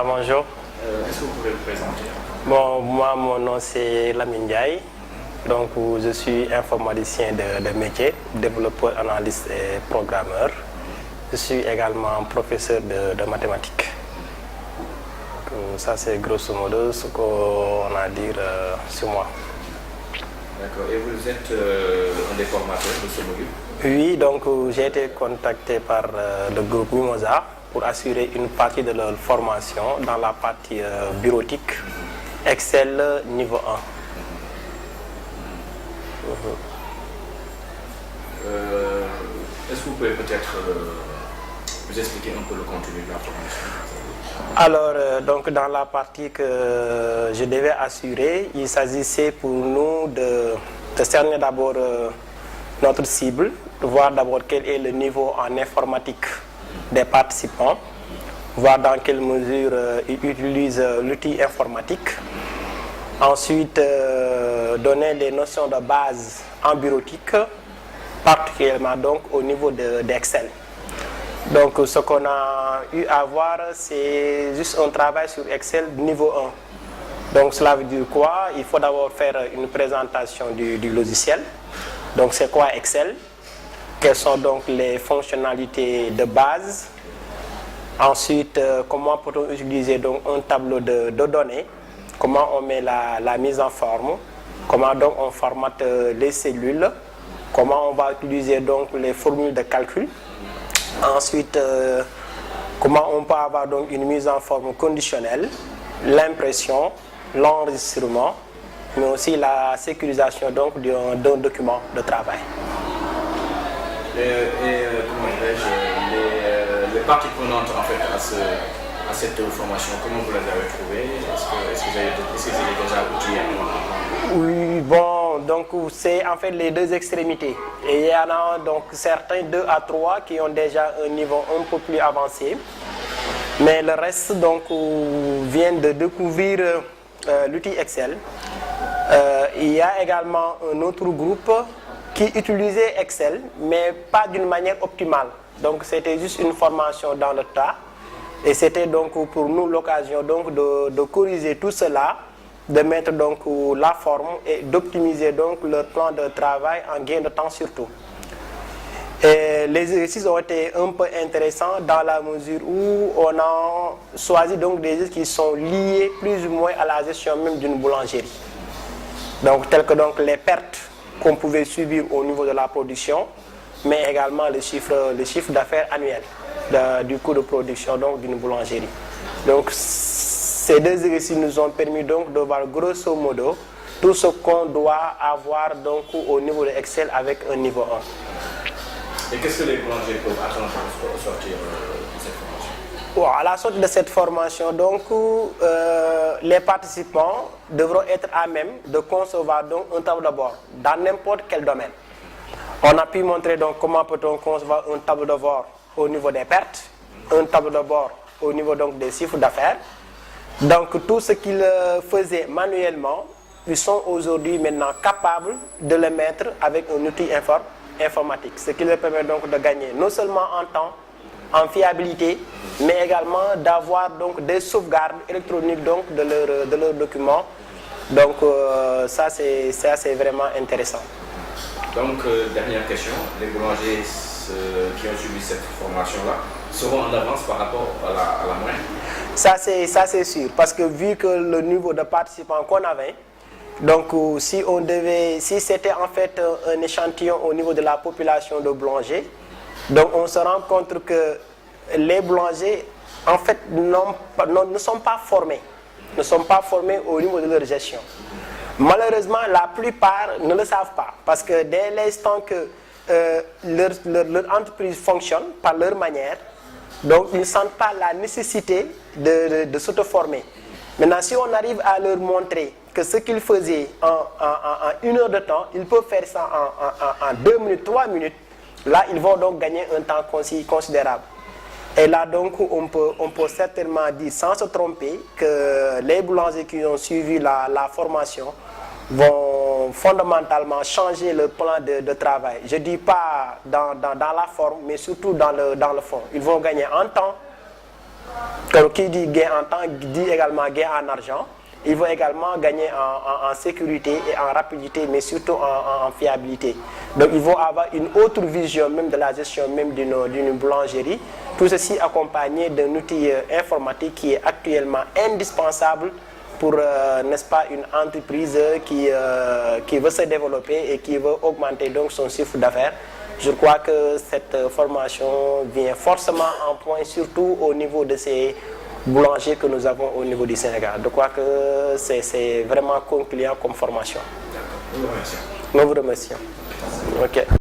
Bonjour. Est-ce que vous pouvez vous présenter? Bon, moi, mon nom c'est Lamine Ndiaye. Donc, je suis informaticien de métier, développeur, analyste et programmeur. Je suis également professeur de mathématiques. Donc, ça, c'est grosso modo ce qu'on a à dire sur moi. D'accord. Et vous êtes un des formateurs de ce module? Oui, donc j'ai été contacté par le groupe Mimosa pour assurer une partie de leur formation dans la partie bureautique, Excel niveau 1. Est-ce que vous pouvez peut-être vous expliquer un peu le contenu de la formation? Alors, donc dans la partie que je devais assurer, il s'agissait pour nous de cerner d'abord notre cible, de voir d'abord quel est le niveau en informatique des participants, voir dans quelle mesure ils utilisent l'outil informatique. Ensuite, donner les notions de base en bureautique, particulièrement donc au niveau d'Excel. Donc, ce qu'on a eu à voir, c'est juste un travail sur Excel niveau 1. Donc, cela veut dire quoi? Il faut d'abord faire une présentation du logiciel. Donc, c'est quoi Excel? Quelles sont donc les fonctionnalités de base? Ensuite, comment peut-on utiliser donc un tableau de données? Comment on met la mise en forme? Comment donc on formate les cellules? Comment on va utiliser donc les formules de calcul? Ensuite, comment on peut avoir donc une mise en forme conditionnelle, l'impression, l'enregistrement, mais aussi la sécurisation donc d'un document de travail. Comment dirais-je, les parties prenantes en fait à cette formation, comment vous les avez trouvées? Est-ce que vous avez déjà outillé? Oui, bon, donc c'est en fait les deux extrémités. Et il y en a donc certains 2 à 3 qui ont déjà un niveau un peu plus avancé. Mais le reste donc vient de découvrir l'outil Excel. Il y a également un autre groupe qui utilisait Excel, mais pas d'une manière optimale. Donc c'était juste une formation dans le tas. Et c'était donc pour nous l'occasion donc de corriger tout cela, de mettre donc la forme et d'optimiser donc leur plan de travail en gain de temps surtout. Et les exercices ont été un peu intéressants dans la mesure où on a choisi donc des exercices qui sont liés plus ou moins à la gestion même d'une boulangerie. Donc tels que donc les pertes qu'on pouvait subir au niveau de la production, mais également le chiffre d'affaires annuel du coût de production donc d'une boulangerie. Donc ces deux exercices nous ont permis donc de voir grosso modo tout ce qu'on doit avoir donc au niveau de Excel avec un niveau 1. Et qu'est-ce que les boulangers peuvent attendre pour sortir de cette formation? Bon, à la sortie de cette formation, donc, les participants devront être à même de concevoir donc un tableau de bord dans n'importe quel domaine. On a pu montrer donc comment peut-on concevoir un tableau de bord au niveau des pertes, un tableau de bord au niveau donc des chiffres d'affaires. Donc tout ce qu'ils faisaient manuellement, ils sont aujourd'hui maintenant capables de le mettre avec un outil informatique, ce qui leur permet donc de gagner non seulement en temps, en fiabilité, mais également d'avoir donc des sauvegardes électroniques donc de leurs documents. Donc ça c'est vraiment intéressant. Donc dernière question, les boulangers qui ont suivi cette formation-là seront en avance par rapport à la moyenne? Ça c'est sûr, parce que vu que le niveau de participants qu'on avait, donc si c'était en fait un échantillon au niveau de la population de boulangers, donc on se rend compte que les boulangers en fait ne sont pas formés au niveau de leur gestion. Malheureusement, la plupart ne le savent pas, parce que dès l'instant que leur entreprise fonctionne par leur manière, donc ils ne sentent pas la nécessité de s'auto-former. Maintenant, si on arrive à leur montrer que ce qu'ils faisaient en 1 heure de temps, ils peuvent faire ça en 2 minutes, 3 minutes, là ils vont donc gagner un temps considérable. Et là donc on peut certainement dire sans se tromper que les boulangers qui ont suivi la formation vont fondamentalement changer le plan de travail. Je ne dis pas dans la forme, mais surtout dans le fond. Ils vont gagner en temps, Donc, qui dit gain en temps dit également gain en argent. Il va également gagner en sécurité et en rapidité, mais surtout en fiabilité. Donc, ils vont avoir une autre vision même de la gestion même d'une boulangerie. Tout ceci accompagné d'un outil informatique qui est actuellement indispensable pour, n'est-ce pas, une entreprise qui veut se développer et qui veut augmenter donc son chiffre d'affaires. Je crois que cette formation vient forcément en point, surtout au niveau de ces boulangers que nous avons au niveau du Sénégal. Je crois que c'est vraiment concluant comme formation. Nous vous remercions. Nous vous remercions. Ok.